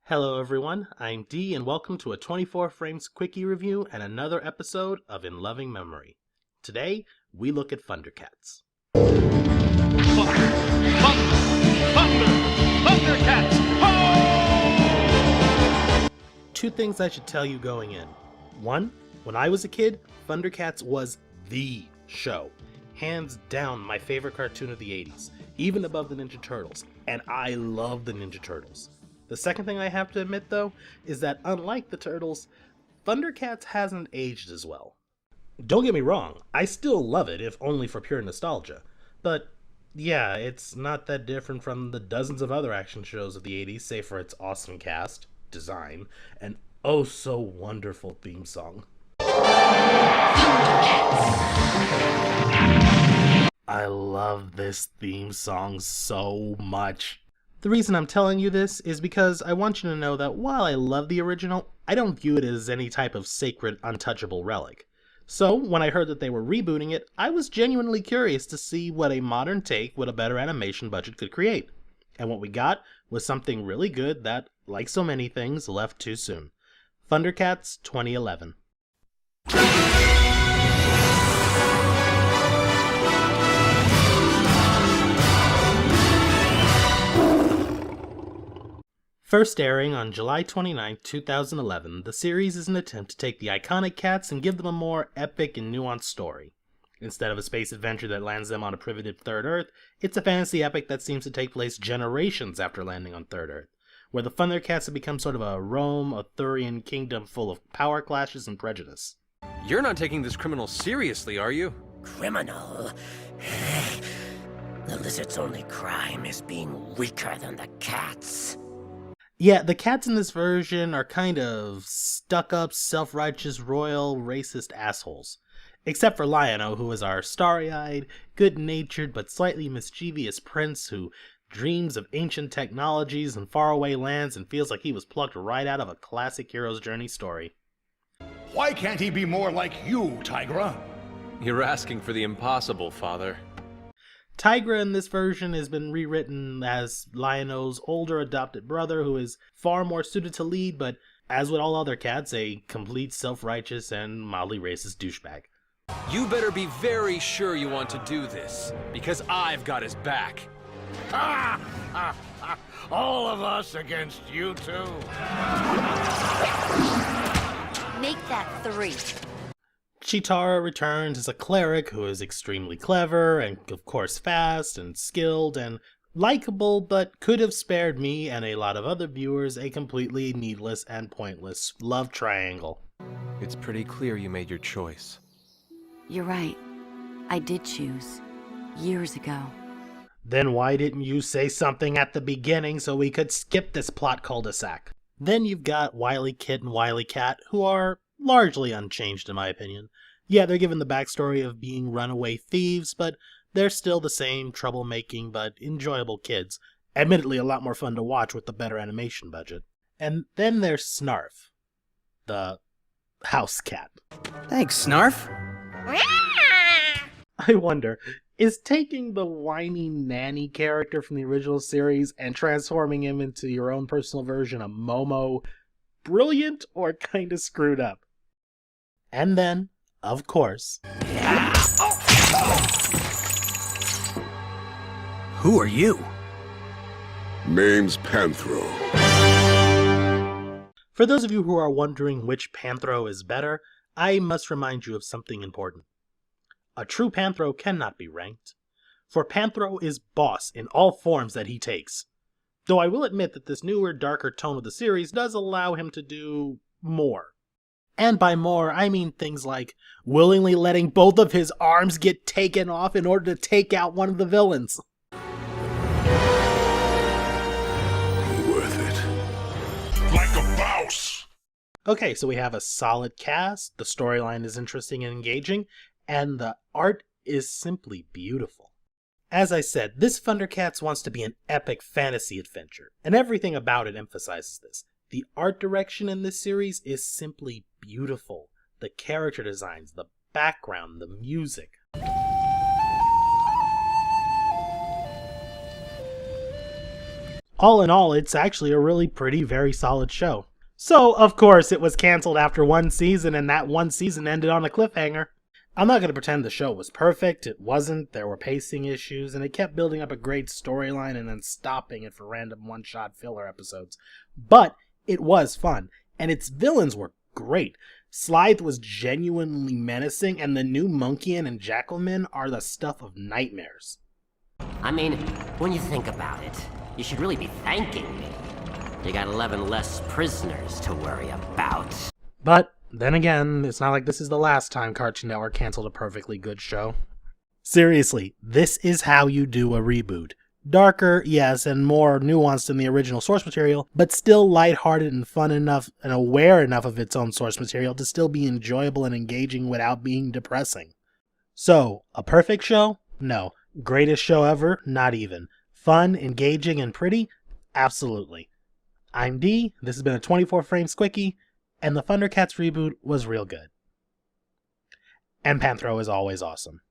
Hello everyone, I'm D and welcome to a 24 Frames Quickie review and another episode of In Loving Memory. Today, we look at Thundercats. Thundercats! Ho! Two things I should tell you going in. One, when I was a kid, Thundercats was THE show. Hands down my favorite cartoon of the 80s, even above the Ninja Turtles, and I love the Ninja Turtles. The second thing I have to admit, though, is that unlike the Turtles, Thundercats hasn't aged as well. Don't get me wrong, I still love it, if only for pure nostalgia. But yeah, it's not that different from the dozens of other action shows of the 80s, save for its awesome cast, design, and oh so wonderful theme song. I love this theme song so much. The reason I'm telling you this is because I want you to know that while I love the original, I don't view it as any type of sacred, untouchable relic. So, when I heard that they were rebooting it, I was genuinely curious to see what a modern take with a better animation budget could create. And what we got was something really good that, like so many things, left too soon. Thundercats 2011. First airing on July 29, 2011, the series is an attempt to take the iconic cats and give them a more epic and nuanced story. Instead of a space adventure that lands them on a primitive Third Earth, it's a fantasy epic that seems to take place generations after landing on Third Earth, where the Thundercats have become sort of a Rome Arthurian kingdom full of power clashes and prejudice. You're not taking this criminal seriously, are you? Criminal? The lizard's only crime is being weaker than the cats. Yeah, the cats in this version are kind of stuck-up, self-righteous, royal, racist assholes. Except for Lion-O, who is our starry-eyed, good-natured, but slightly mischievous prince who dreams of ancient technologies and faraway lands and feels like he was plucked right out of a classic hero's journey story. Why can't he be more like you, Tigra? You're asking for the impossible, Father. Tigra in this version has been rewritten as Lion-O's older adopted brother who is far more suited to lead, but as with all other cats, a complete self-righteous and mildly racist douchebag. You better be very sure you want to do this, because I've got his back. Ha! Ha! Ha! All of us against you two. Make that 3. Chitara returns as a cleric who is extremely clever and of course fast and skilled and likable, but could have spared me and a lot of other viewers a completely needless and pointless love triangle. It's pretty clear you made your choice. You're right. I did choose. Years ago. Then why didn't you say something at the beginning so we could skip this plot cul-de-sac? Then you've got Wily Kit and Wily Cat, who are largely unchanged in my opinion. Yeah, they're given the backstory of being runaway thieves, but they're still the same troublemaking but enjoyable kids. Admittedly a lot more fun to watch with the better animation budget. And then there's Snarf, the house cat. Thanks, Snarf. I wonder, is taking the whiny nanny character from the original series and transforming him into your own personal version of Momo brilliant or kinda screwed up? And then, of course... Who are you? Name's Panthro. For those of you who are wondering which Panthro is better, I must remind you of something important. A true Panthro cannot be ranked, for Panthro is boss in all forms that he takes. Though I will admit that this newer, darker tone of the series does allow him to do more. And by more, I mean things like willingly letting both of his arms get taken off in order to take out one of the villains. Worth it. Like a mouse! Okay, so we have a solid cast, the storyline is interesting and engaging, and the art is simply beautiful. As I said, this Thundercats wants to be an epic fantasy adventure, and everything about it emphasizes this. The art direction in this series is simply beautiful. The character designs, the background, the music. All in all, it's actually a really pretty, very solid show. So, of course, it was canceled after one season, and that one season ended on a cliffhanger. I'm not going to pretend the show was perfect. It wasn't. There were pacing issues, and it kept building up a great storyline and then stopping it for random one-shot filler episodes. But it was fun, and its villains were great. Slythe was genuinely menacing, and the new Monkeyan and Jackalman are the stuff of nightmares. I mean, when you think about it, you should really be thanking me. You got 11 less prisoners to worry about. But then again, it's not like this is the last time Cartoon Network canceled a perfectly good show. Seriously, this is how you do a reboot. Darker, yes, and more nuanced than the original source material, but still lighthearted and fun enough and aware enough of its own source material to still be enjoyable and engaging without being depressing. So, a perfect show? No. Greatest show ever? Not even. Fun, engaging, and pretty? Absolutely. I'm D, this has been a 24 Frames Quickie, and the Thundercats reboot was real good. And Panthro is always awesome.